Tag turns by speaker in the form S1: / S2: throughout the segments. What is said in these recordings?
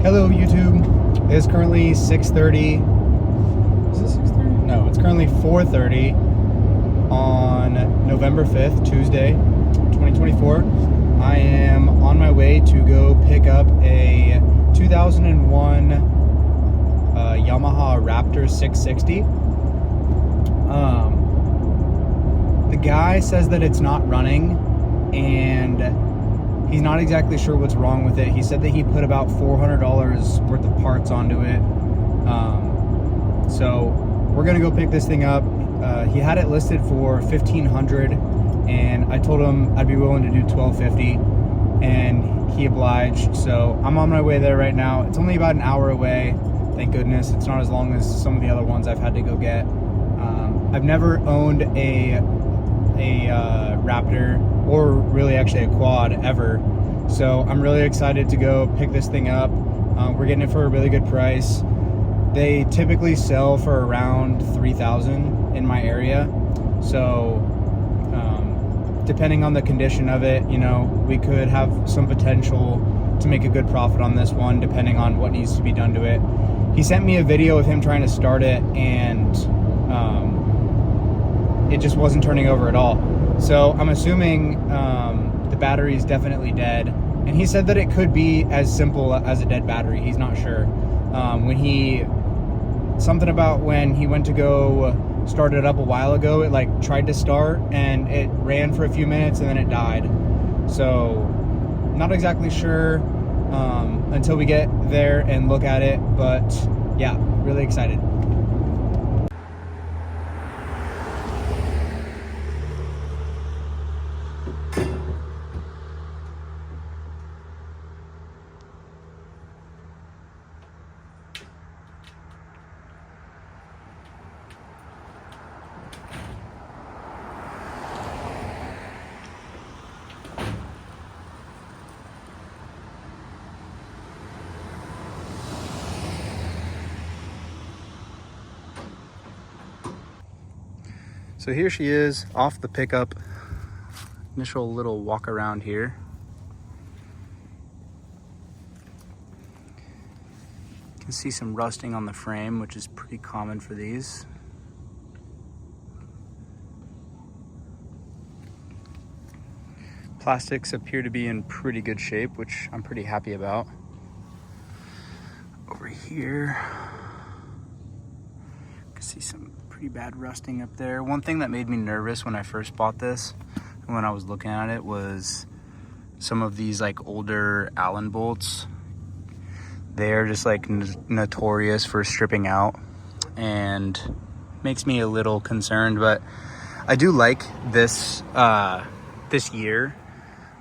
S1: Hello YouTube. It is currently 6:30. Is it 6:30? No, it's currently 4:30 on November 5th, Tuesday, 2024. I am on my way to go pick up a 2001 Yamaha Raptor 660. The guy says that it's not running and he's not exactly sure what's wrong with it. He said that he put about $400 worth of parts onto it. So we're gonna go pick this thing up. He had it listed for $1,500 and I told him I'd be willing to do $1,250 and he obliged. So I'm on my way there right now. It's only about an hour away. Thank goodness. It's not as long as some of the other ones I've had to go get. I've never owned a Raptor, or really actually a quad, ever. So I'm really excited to go pick this thing up. We're getting it for a really good price. They typically sell for around $3,000 in my area. So depending on the condition of it, you know, we could have some potential to make a good profit on this one, depending on what needs to be done to it. He sent me a video of him trying to start it, and it just wasn't turning over at all. So I'm assuming the battery is definitely dead. And he said that it could be as simple as a dead battery. He's not sure. Something about when he went to go start it up a while ago, it like tried to start and it ran for a few minutes and then it died. So not exactly sure until we get there and look at it. But yeah, really excited. So here she is off the pickup. Initial little walk around here. You can see some rusting on the frame, which is pretty common for these. Plastics appear to be in pretty good shape, which I'm pretty happy about. Over here, you can see some pretty bad rusting up there. One thing that made me nervous when I first bought this and when I was looking at it was some of these like older Allen bolts. They're just like notorious for stripping out and makes me a little concerned. But I do like this this year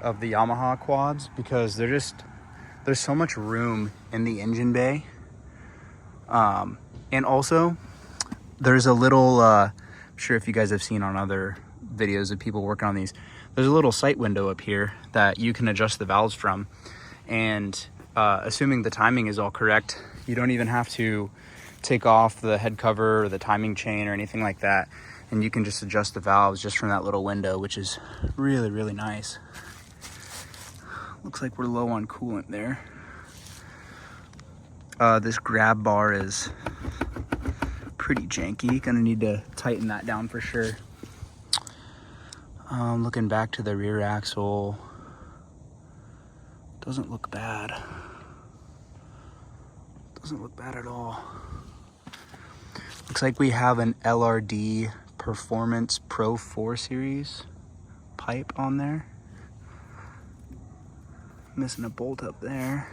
S1: of the Yamaha quads because there's so much room in the engine bay, and also there's a little, I'm sure if you guys have seen on other videos of people working on these, there's a little sight window up here that you can adjust the valves from. And assuming the timing is all correct, you don't even have to take off the head cover or the timing chain or anything like that. And you can just adjust the valves just from that little window, which is really, really nice. Looks like we're low on coolant there. This grab bar is pretty janky. Gonna need to tighten that down for sure. Looking back to the rear axle, doesn't look bad. Doesn't look bad at all. Looks like we have an LRD Performance Pro 4 Series pipe on there. Missing a bolt up there.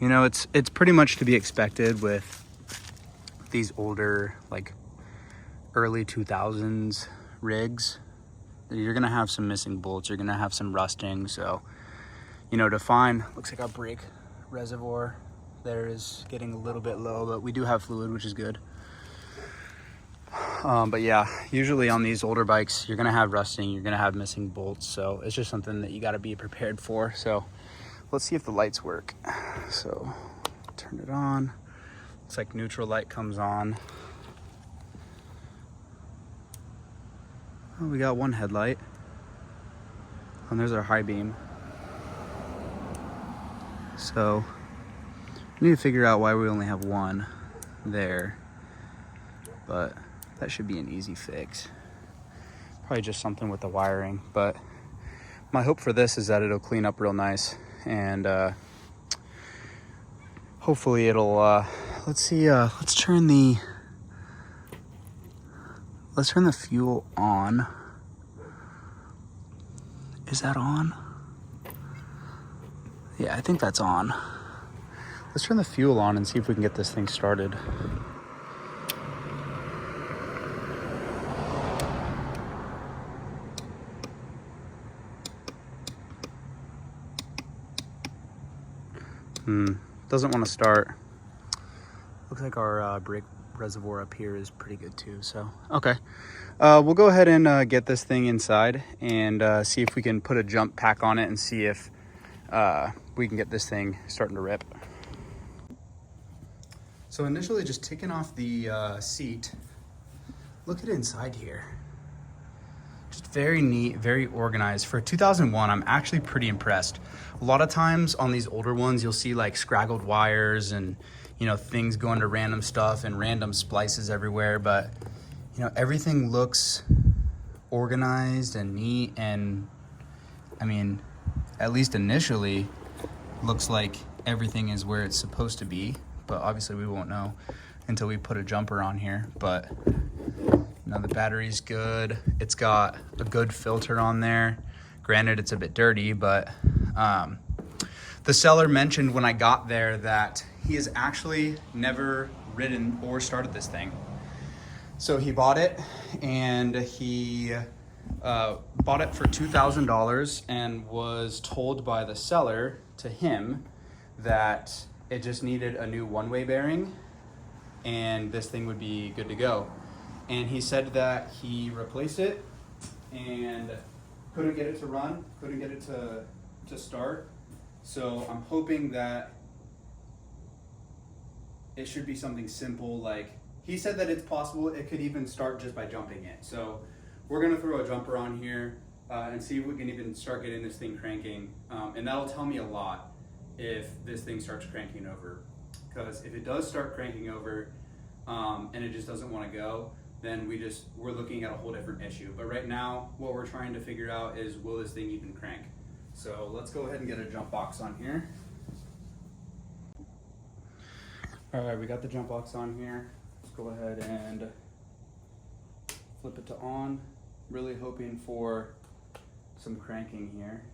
S1: You know, it's pretty much to be expected with these older, like early 2000s rigs. You're gonna have some missing bolts, you're gonna have some rusting. So, you know, to find, looks like our brake reservoir there is getting a little bit low, but we do have fluid, which is good. But yeah, usually on these older bikes, you're gonna have rusting, you're gonna have missing bolts. So it's just something that you gotta be prepared for. So let's see if the lights work. So turn it on. Looks like neutral light comes on. Oh, we got one headlight. And there's our high beam. So we need to figure out why we only have one there, but that should be an easy fix. Probably just something with the wiring, but my hope for this is that it'll clean up real nice, and hopefully it'll let's see, let's turn the fuel on. Is that on? Yeah, I think that's on. Let's turn the fuel on and see if we can get this thing started. Doesn't want to start. Looks like our brake reservoir up here is pretty good too, so okay. We'll go ahead and get this thing inside and see if we can put a jump pack on it and see if we can get this thing starting to rip. So initially just taking off the seat, look at inside here. Just very neat, very organized. For 2001, I'm actually pretty impressed. A lot of times on these older ones, you'll see like scraggled wires and, you know, things going to random stuff and random splices everywhere. But, you know, everything looks organized and neat. And I mean, at least initially, looks like everything is where it's supposed to be. But obviously we won't know until we put a jumper on here. But now the battery's good. It's got a good filter on there. Granted, it's a bit dirty, but the seller mentioned when I got there that he has actually never ridden or started this thing. So he bought it, and he bought it for $2,000 and was told by the seller to him that it just needed a new one-way bearing and this thing would be good to go. And he said that he replaced it and couldn't get it to run, couldn't get it to start. So I'm hoping that it should be something simple. Like, he said that it's possible it could even start just by jumping it. So we're gonna throw a jumper on here and see if we can even start getting this thing cranking. And that'll tell me a lot if this thing starts cranking over. Because if it does start cranking over and it just doesn't wanna go, then we're looking at a whole different issue. But right now, what we're trying to figure out is, will this thing even crank? So let's go ahead and get a jump box on here. All right, we got the jump box on here. Let's go ahead and flip it to on. Really hoping for some cranking here.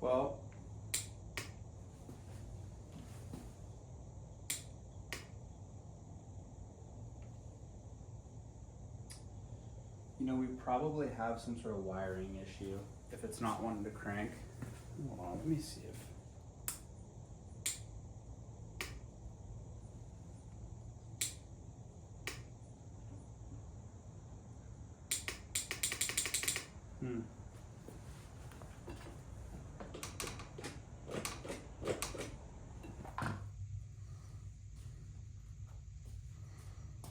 S1: Well, you know, we probably have some sort of wiring issue if it's not wanting to crank. Hold on, let me see if...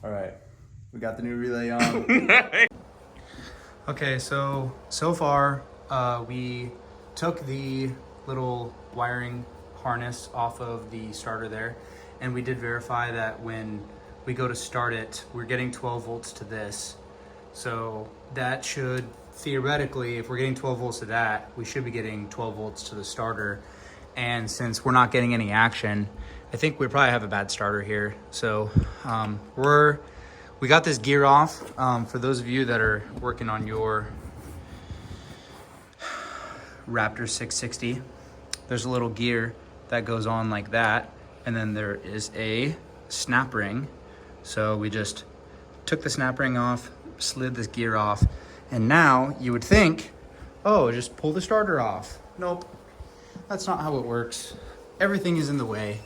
S1: All right, we got the new relay on. Okay, so far we took the little wiring harness off of the starter there, and we did verify that when we go to start it, we're getting 12 volts to this. So that should, theoretically, if we're getting 12 volts to that, we should be getting 12 volts to the starter. And since we're not getting any action, I think we probably have a bad starter here. So we got this gear off. For those of you that are working on your Raptor 660, there's a little gear that goes on like that. And then there is a snap ring. So we just took the snap ring off, slid this gear off, and now you would think, oh, just pull the starter off. Nope, that's not how it works. Everything is in the way.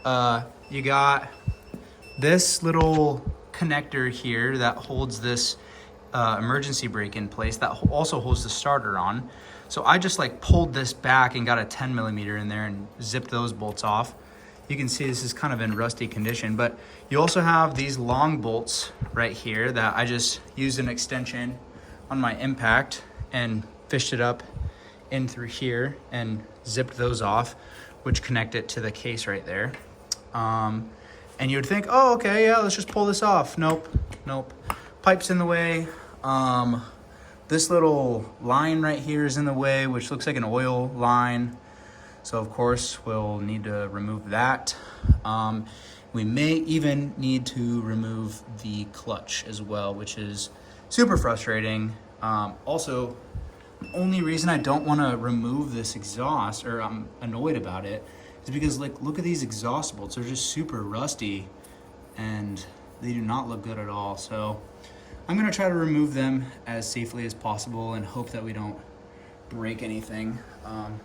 S1: You got this little connector here that holds this emergency brake in place, that also holds the starter on. So I just like pulled this back and got a 10 millimeter in there and zipped those bolts off. You can see this is kind of in rusty condition, but you also have these long bolts right here that I just used an extension on my impact and fished it up in through here and zipped those off, which connect it to the case right there. And you would think, oh, okay, yeah, let's just pull this off. Nope. Pipe's in the way. This little line right here is in the way, which looks like an oil line. So of course we'll need to remove that. We may even need to remove the clutch as well, which is super frustrating. Also, the only reason I don't want to remove this exhaust, or I'm annoyed about it, is because like, look at these exhaust bolts. They're just super rusty and they do not look good at all. So I'm gonna try to remove them as safely as possible and hope that we don't break anything.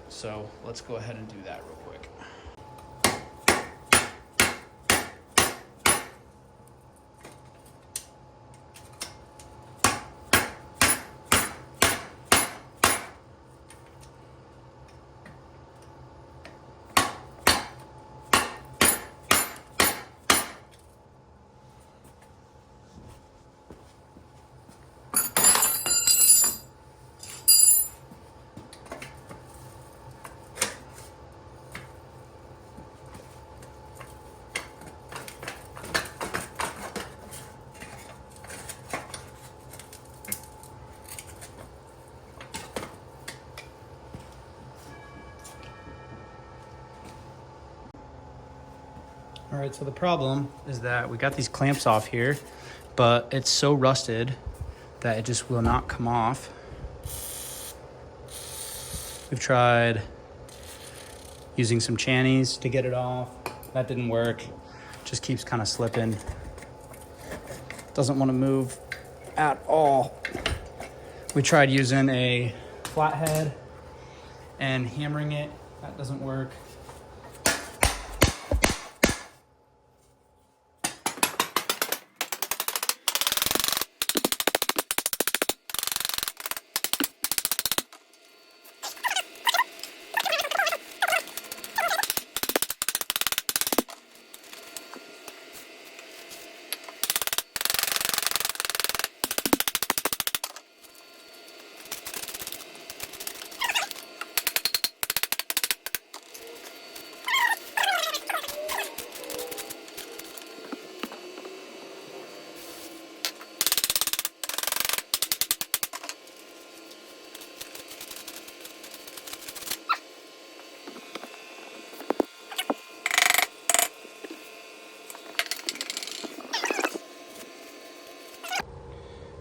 S1: So let's go ahead and do that real quick. All right, so the problem is that we got these clamps off here, but it's so rusted that it just will not come off. We've tried using some channies to get it off. That didn't work. Just keeps kind of slipping. Doesn't want to move at all. We tried using a flathead and hammering it. That doesn't work.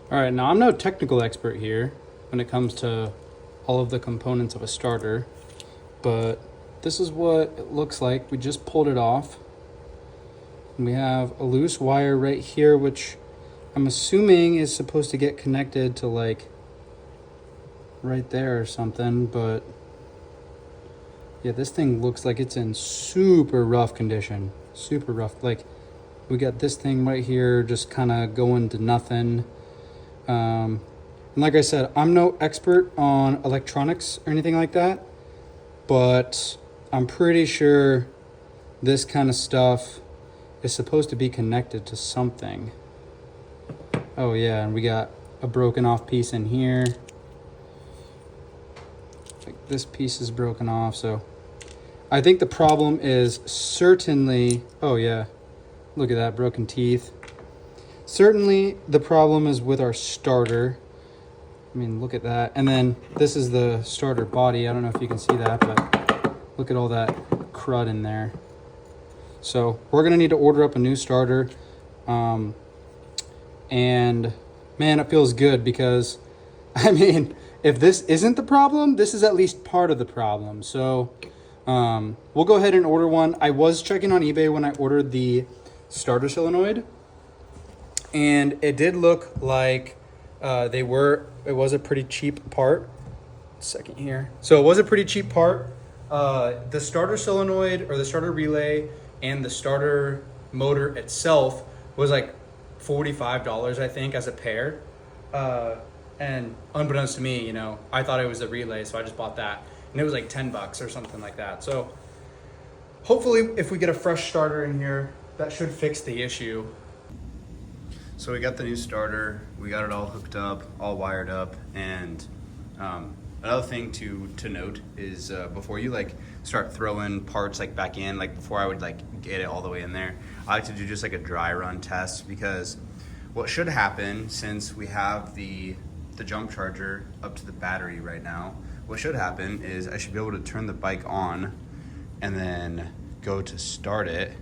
S1: All right, now I'm no technical expert here when it comes to all of the components of a starter, but this is what it looks like. We just pulled it off. And we have a loose wire right here, which I'm assuming is supposed to get connected to like right there or something, but yeah, this thing looks like it's in super rough condition, super rough. Like we got this thing right here just kind of going to nothing. And like I said, I'm no expert on electronics or anything like that, but I'm pretty sure this kind of stuff is supposed to be connected to something. Oh yeah, and we got a broken off piece in here. Like this piece is broken off, so I think the problem is certainly, oh yeah, look at that, broken teeth. Certainly the problem is with our starter. I mean, look at that. And then this is the starter body. I don't know if you can see that, but look at all that crud in there. So we're gonna need to order up a new starter. And man, it feels good because, I mean, if this isn't the problem, this is at least part of the problem. So we'll go ahead and order one. I was checking on eBay when I ordered the starter solenoid, and it did look like it was a pretty cheap part. Second here. So it was a pretty cheap part. The starter solenoid or the starter relay and the starter motor itself was like $45, I think, as a pair. And unbeknownst to me, you know, I thought it was a relay, so I just bought that. And it was like 10 bucks or something like that. So hopefully if we get a fresh starter in here, that should fix the issue. So we got the new starter, we got it all hooked up, all wired up, and another thing to note is before you like start throwing parts like back in, like before I would like get it all the way in there, I like to do just like a dry run test, because what should happen, since we have the jump charger up to the battery right now, what should happen is I should be able to turn the bike on and then go to start it,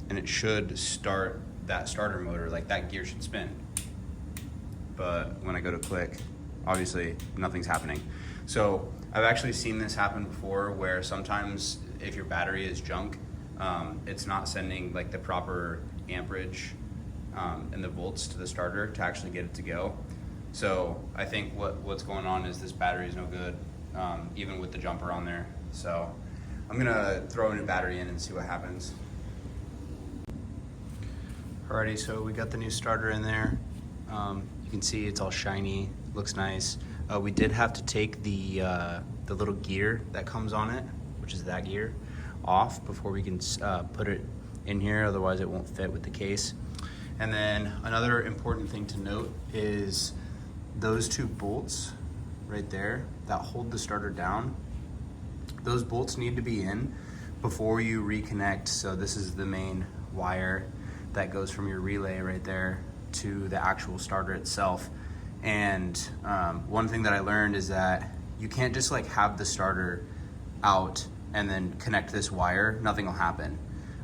S1: and it should start that starter motor, like that gear should spin. But when I go to click, obviously nothing's happening. So I've actually seen this happen before, where sometimes if your battery is junk, it's not sending like the proper amperage and the volts to the starter to actually get it to go. So I think what's going on is this battery is no good, even with the jumper on there. So I'm gonna throw a new battery in and see what happens. Alrighty, so we got the new starter in there. You can see it's all shiny, looks nice. We did have to take the little gear that comes on it, which is that gear, off before we can put it in here, otherwise it won't fit with the case. And then another important thing to note is those two bolts right there that hold the starter down, those bolts need to be in before you reconnect. So this is the main wire that goes from your relay right there to the actual starter itself. And one thing that I learned is that you can't just like have the starter out and then connect this wire, nothing will happen.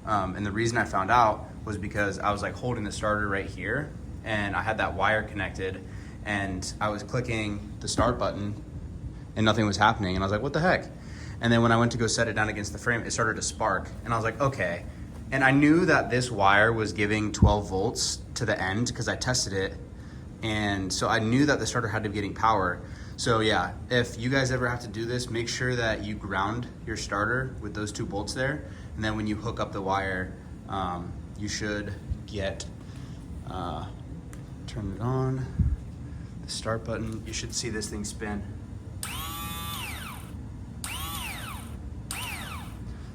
S1: And the reason I found out was because I was like holding the starter right here, and I had that wire connected, and I was clicking the start button and nothing was happening, and I was like, what the heck? And then when I went to go set it down against the frame, it started to spark, and I was like, okay. And I knew that this wire was giving 12 volts to the end because I tested it, and so I knew that the starter had to be getting power. So yeah, if you guys ever have to do this, make sure that you ground your starter with those two bolts there, and then when you hook up the wire, you should get, turn it on, the start button, you should see this thing spin.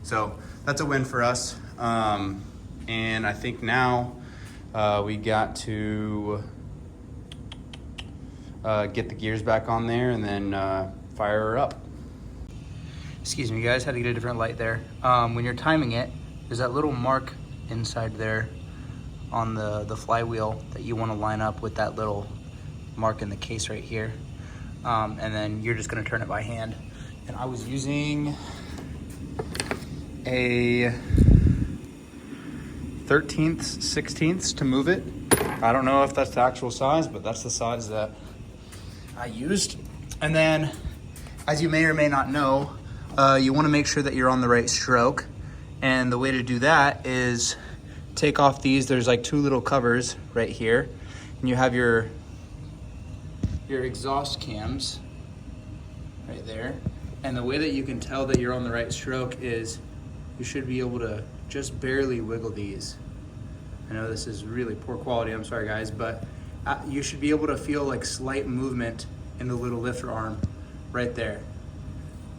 S1: So that's a win for us. And I think now we got to get the gears back on there and then fire her up. Excuse me guys, had to get a different light there. When you're timing it, there's that little mark inside there on the flywheel that you want to line up with that little mark in the case right here. And then you're just gonna turn it by hand. And I was using a 13th, 16ths to move it. I don't know if that's the actual size, but that's the size that I used. And then, as you may or may not know, you wanna make sure that you're on the right stroke. And the way to do that is take off these, there's like two little covers right here, and you have your exhaust cams right there. And the way that you can tell that you're on the right stroke is you should be able to just barely wiggle these. I know this is really poor quality, I'm sorry guys, but you should be able to feel like slight movement in the little lifter arm right there.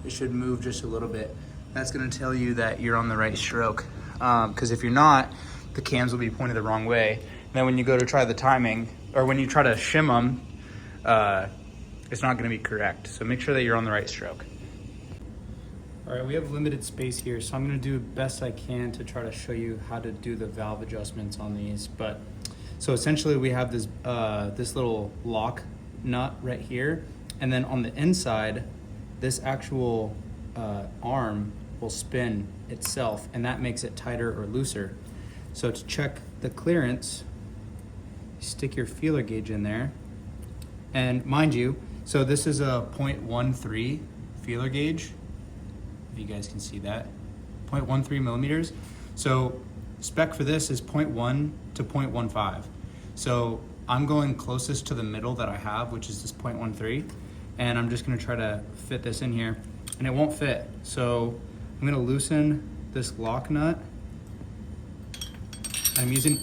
S1: It should move just a little bit. That's gonna tell you that you're on the right stroke. Because if you're not, the cams will be pointed the wrong way. And then when you go to try the timing, or when you try to shim them, it's not gonna be correct. So make sure that you're on the right stroke. All right, we have limited space here, so I'm gonna do the best I can to try to show you how to do the valve adjustments on these. But so essentially we have this, this little lock nut right here. And then on the inside, this actual arm will spin itself, and that makes it tighter or looser. So to check the clearance, stick your feeler gauge in there. And mind you, so this is a 0.13 feeler gauge. If you guys can see that, 0.13 millimeters. So spec for this is 0.1 to 0.15. So I'm going closest to the middle that I have, which is this 0.13. And I'm just gonna try to fit this in here, and it won't fit. So I'm gonna loosen this lock nut I'm using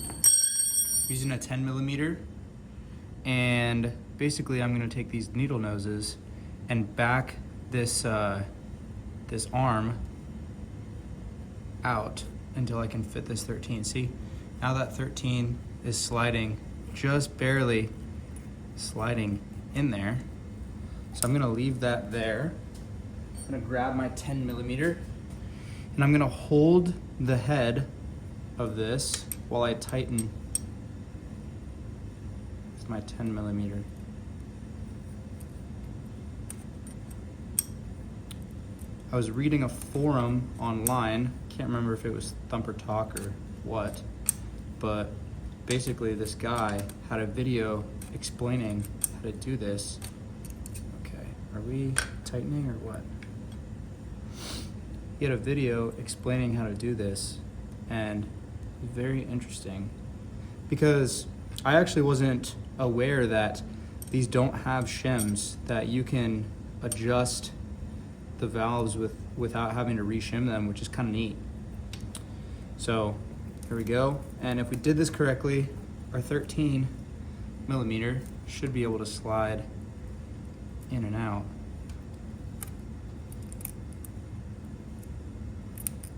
S1: a 10 millimeter, and basically I'm gonna take these needle noses and back this this arm out until I can fit this 13. See, now that 13 is sliding, just barely sliding in there. So I'm gonna leave that there. I'm gonna grab my 10 millimeter and I'm gonna hold the head of this while I tighten. It's my 10 millimeter. I was reading a forum online, can't remember if it was Thumper Talk or what, but basically this guy had a video explaining how to do this. Okay, are we tightening or what? He had a video explaining how to do this, and very interesting because I actually wasn't aware that these don't have shims that you can adjust the valves without having to reshim them, which is kind of neat. So here we go, and if we did this correctly, our 13 millimeter should be able to slide in and out.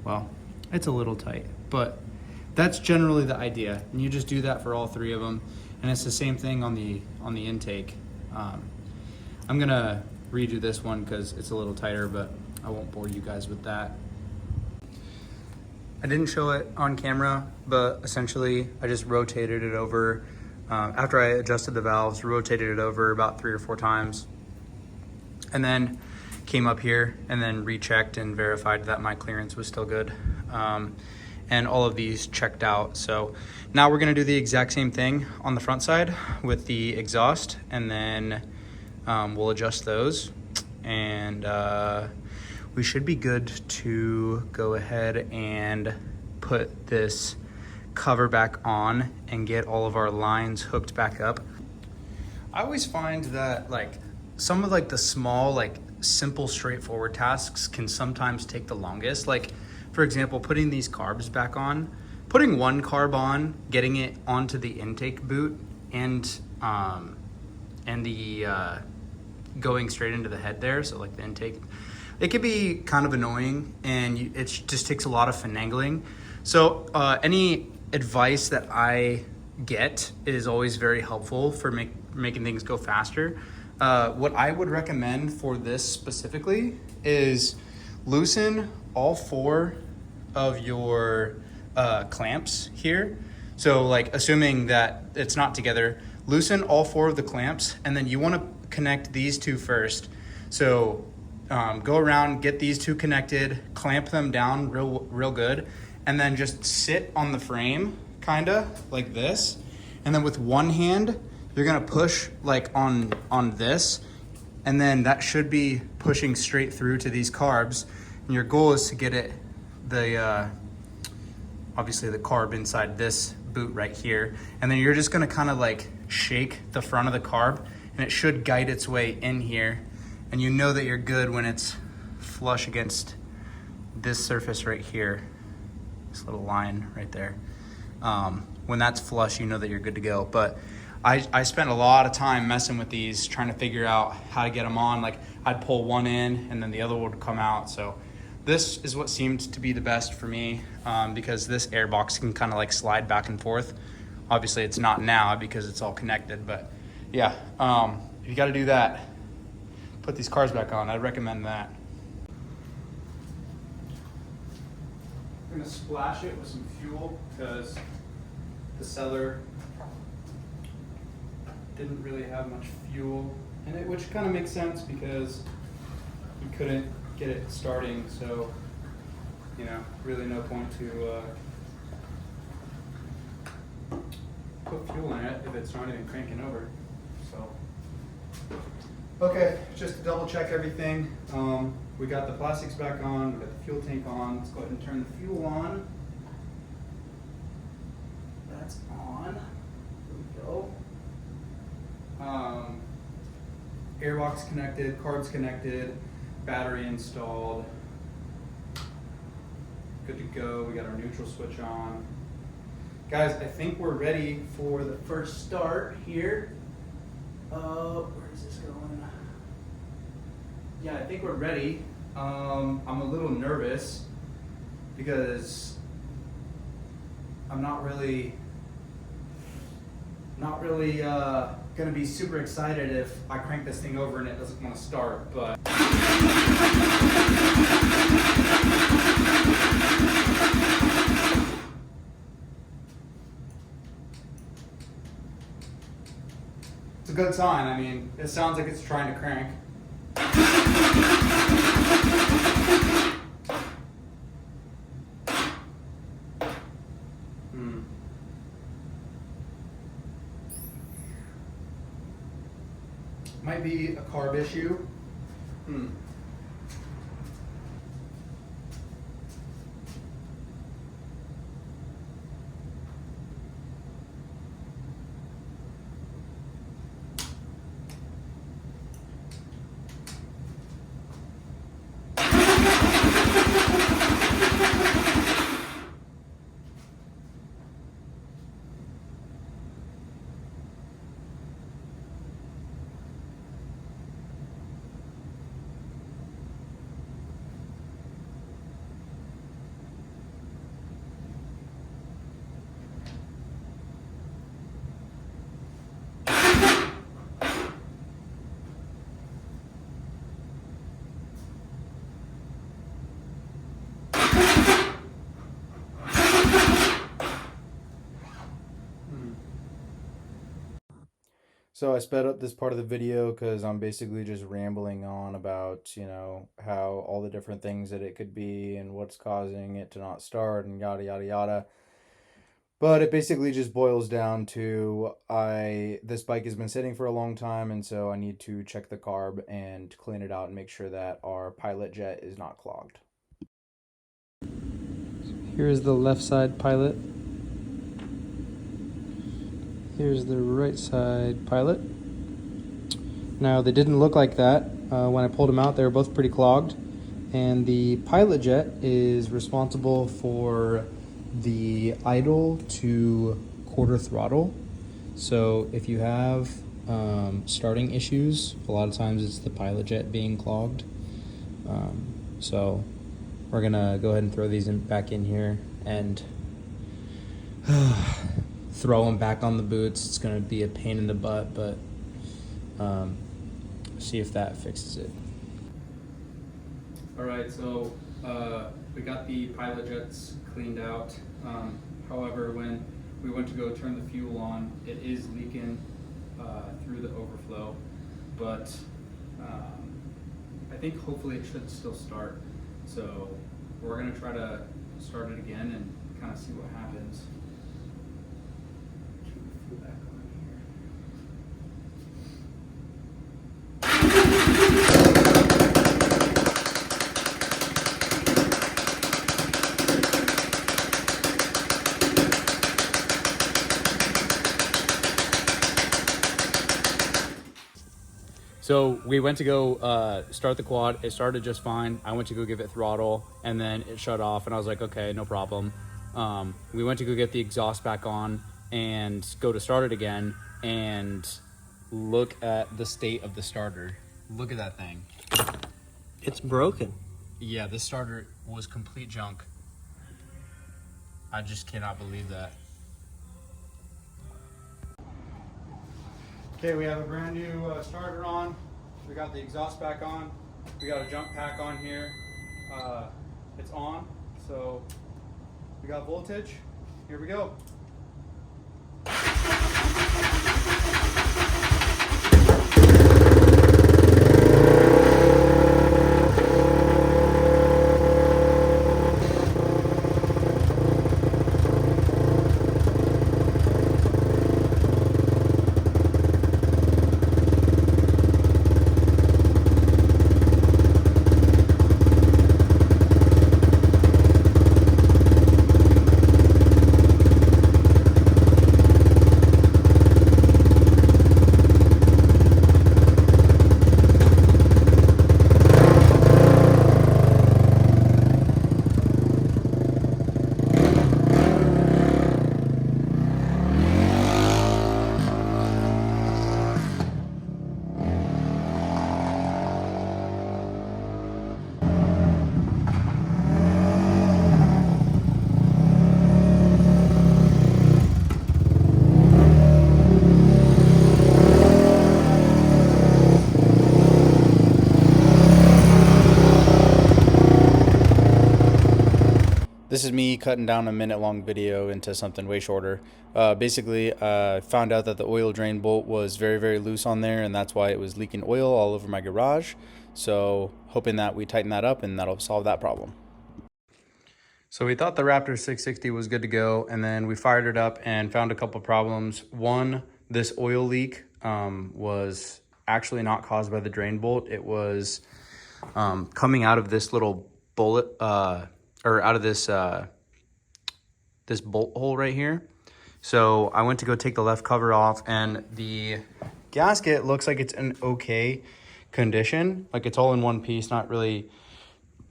S1: Well, it's a little tight, but that's generally the idea, and you just do that for all three of them, and it's the same thing on the intake. I'm gonna redo this one because it's a little tighter, but I won't bore you guys with that. I didn't show it on camera, but essentially I just rotated it over. After I adjusted the valves, rotated it over about 3 or 4 times, and then came up here and then rechecked and verified that my clearance was still good. And all of these checked out. So now we're gonna do the exact same thing on the front side with the exhaust, and then we'll adjust those, and we should be good to go ahead and put this cover back on and get all of our lines hooked back up. I always find that like some of like the small, like simple, straightforward tasks can sometimes take the longest. Like for example, putting these carbs back on, putting one carb on, getting it onto the intake boot, and the going straight into the head there, so like the intake, it could be kind of annoying, and it just takes a lot of finagling. So any advice that I get is always very helpful for making things go faster. What I would recommend for this specifically is loosen all 4 of your clamps here. So like assuming that it's not together, loosen all 4 of the clamps, and then you want to connect these 2 first. So go around, get these 2 connected, clamp them down real good, and then just sit on the frame kinda like this, and then with one hand you're gonna push like on this, and then that should be pushing straight through to these carbs, and your goal is to get it obviously the carb inside this boot right here, and then you're just gonna kind of like shake the front of the carb, and it should guide its way in here, and you know that you're good when it's flush against this surface right here, this little line right there. When that's flush, you know that you're good to go. But I spent a lot of time messing with these, trying to figure out how to get them on. Like I'd pull one in and then the other would come out. So this is what seemed to be the best for me, because this air box can kind of like slide back and forth. Obviously it's not now because it's all connected, but yeah, if you got to do that, put these cars back on. I'd recommend that. I'm gonna splash it with some fuel because the Cellar didn't really have much fuel in it, which kind of makes sense because we couldn't get it starting, so you know, really no point to put fuel in it if it's not even cranking over. So okay, just to double check everything, we got the plastics back on, we got the fuel tank on. Let's go ahead and turn the fuel on. That's on. There we go. Airbox connected, carbs connected, battery installed. Good to go. We got our neutral switch on. Guys, I think we're ready for the first start here. Where is this going? Yeah, I think we're ready. I'm a little nervous because I'm not really gonna be super excited if I crank this thing over and it doesn't want to start, but it's a good sign. I mean, it sounds like it's trying to crank. Might be a carb issue. So I sped up this part of the video because I'm basically just rambling on about, how all the different things that it could be and what's causing it to not start and yada, yada, yada. But it basically just boils down to this bike has been sitting for a long time, and so I need to check the carb and clean it out and make sure that our pilot jet is not clogged.
S2: Here's the left side pilot. Here's the right side pilot. Now they didn't look like that. When I pulled them out, they were both pretty clogged. And the pilot jet is responsible for the idle to quarter throttle. So if you have starting issues, a lot of times it's the pilot jet being clogged. So we're gonna go ahead and throw these back in here and throw them back on the boots. It's gonna be a pain in the butt, but see if that fixes it. All right, so we got the pilot jets cleaned out. However, when we went to go turn the fuel on, it is leaking through the overflow, but I think hopefully it should still start. So we're gonna try to start it again and kind of see what happens. Back on here. So we went to go start the quad. It started just fine. I went to go give it throttle, and then it shut off, and I was like, okay, no problem. We went to go get the exhaust back on and go to start it again, and look at the state of the starter. Look at that thing. It's broken.
S1: Yeah, this starter was complete junk. I just cannot believe that. Okay, we have a brand new starter on. We got the exhaust back on. We got a jump pack on here. It's on, so we got voltage. Here we go. me cutting down a minute-long video into something way shorter. Basically, I found out that the oil drain bolt was very, very loose on there, and that's why it was leaking oil all over my garage. So hoping that we tighten that up and that'll solve that problem. So we thought the Raptor 660 was good to go, and then we fired it up and found a couple problems. One, this oil leak was actually not caused by the drain bolt. It was coming out of this little bullet, or out of this this bolt hole right here. So I went to go take the left cover off, and the gasket looks like it's in okay condition. Like it's all in one piece, not really,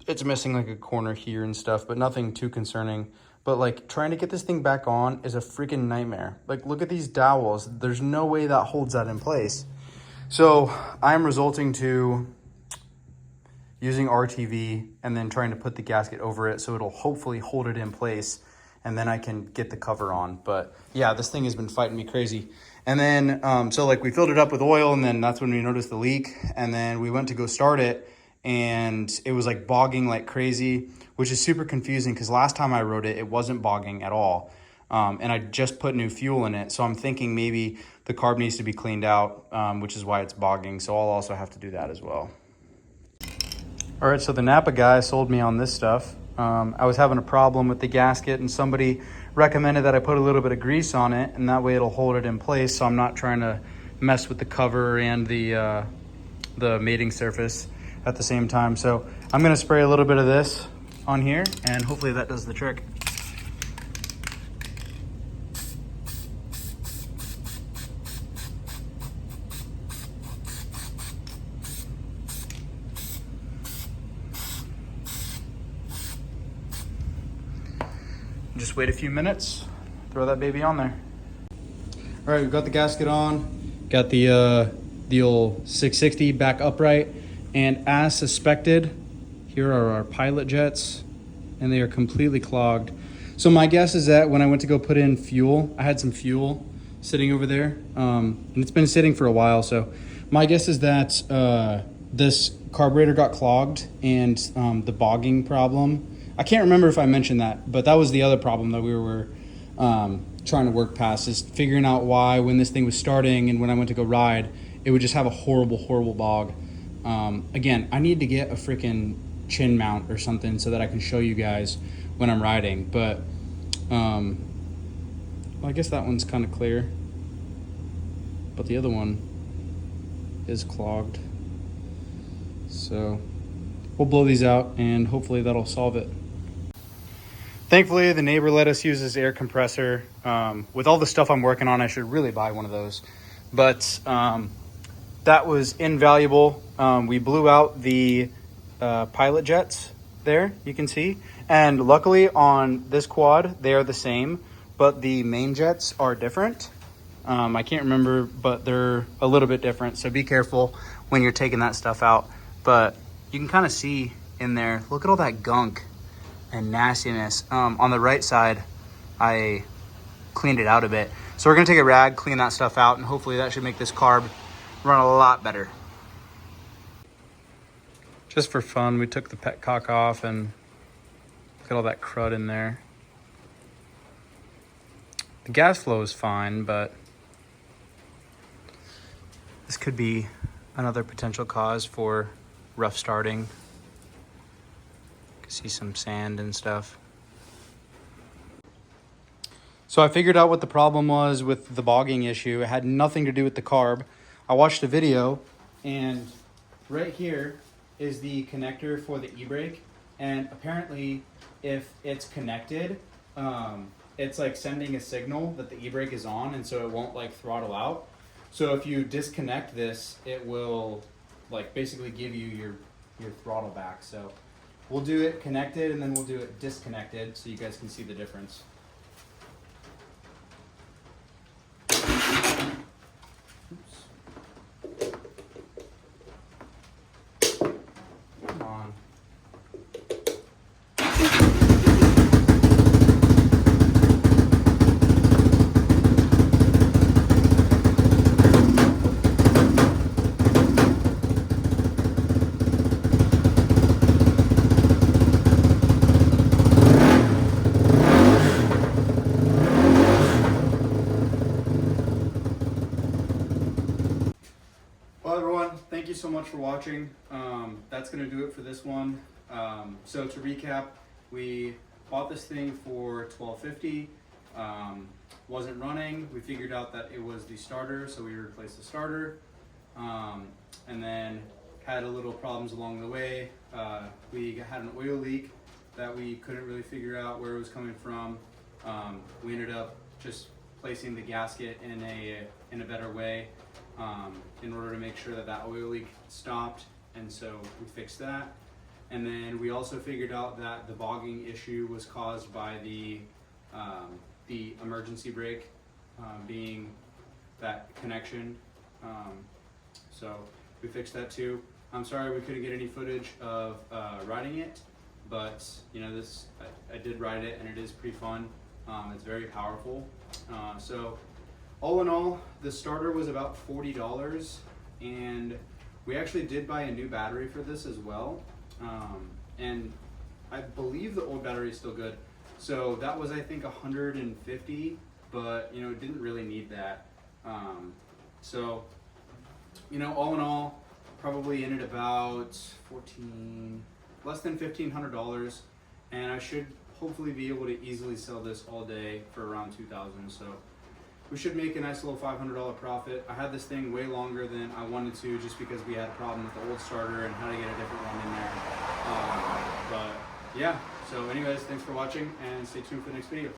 S1: it's missing like a corner here and stuff, but nothing too concerning. But like trying to get this thing back on is a freaking nightmare. Like look at these dowels. There's no way that holds that in place. So I'm resorting to using RTV and then trying to put the gasket over it so it'll hopefully hold it in place, and then I can get the cover on. But yeah, this thing has been fighting me crazy. And then, so like we filled it up with oil, and then that's when we noticed the leak. And then we went to go start it, and it was like bogging like crazy, which is super confusing because last time I rode it, it wasn't bogging at all. And I just put new fuel in it. So I'm thinking maybe the carb needs to be cleaned out, which is why it's bogging. So I'll also have to do that as well. All right, so the Napa guy sold me on this stuff. I was having a problem with the gasket, and somebody recommended that I put a little bit of grease on it, and that way it'll hold it in place, so I'm not trying to mess with the cover and the mating surface at the same time. So I'm gonna spray a little bit of this on here, and hopefully that does the trick. Just wait a few minutes, throw that baby on there. All right, we've got the gasket on, got the old 660 back upright, and as suspected, here are our pilot jets, and they are completely clogged. So my guess is that when I went to go put in fuel, I had some fuel sitting over there, and it's been sitting for a while. So my guess is that this carburetor got clogged, and the bogging problem, I can't remember if I mentioned that, but that was the other problem that we were trying to work past, is figuring out why when this thing was starting and when I went to go ride, it would just have a horrible, horrible bog. Again, I need to get a freaking chin mount or something so that I can show you guys when I'm riding. But well, I guess that one's kind of clear, but the other one is clogged. So we'll blow these out and hopefully that'll solve it. Thankfully, the neighbor let us use his air compressor. With all the stuff I'm working on, I should really buy one of those. But that was invaluable. We blew out the pilot jets there, you can see. And luckily on this quad, they are the same, but the main jets are different. I can't remember, but they're a little bit different. So be careful when you're taking that stuff out. But you can kind of see in there, look at all that gunk and nastiness. On the right side, I cleaned it out a bit. So we're gonna take a rag, clean that stuff out, and hopefully that should make this carb run a lot better. Just for fun, we took the petcock off and look at all that crud in there. The gas flow is fine, but this could be another potential cause for rough starting. See some sand and stuff. So I figured out what the problem was with the bogging issue. It had nothing to do with the carb. I watched a video, and right here is the connector for the e-brake, and apparently if it's connected, it's like sending a signal that the e-brake is on, and so it won't like throttle out. So if you disconnect this, it will like basically give you your throttle back. So we'll do it connected, and then we'll do it disconnected so you guys can see the difference. Come on. thank you so much for watching. That's gonna do it for this one. So to recap, we bought this thing for $12.50. Wasn't running. We figured out that it was the starter, so we replaced the starter. And then had a little problems along the way. We had an oil leak that we couldn't really figure out where it was coming from. We ended up just placing the gasket in a better way in order to make sure that that oil leak stopped, and so we fixed that. And then we also figured out that the bogging issue was caused by the emergency brake being that connection. So we fixed that too. I'm sorry we couldn't get any footage of riding it, but you know, I did ride it and it is pretty fun. It's very powerful. So all in all, the starter was about $40, and we actually did buy a new battery for this as well. And I believe the old battery is still good. So that was, I think, $150, but you know, it didn't really need that. So, you know, all in all, probably ended about less than $1,500, and I should hopefully be able to easily sell this all day for around $2,000. So we should make a nice little $500 profit. I had this thing way longer than I wanted to, just because we had a problem with the old starter and how to get a different one in there. But yeah, so anyways, thanks for watching and stay tuned for the next video.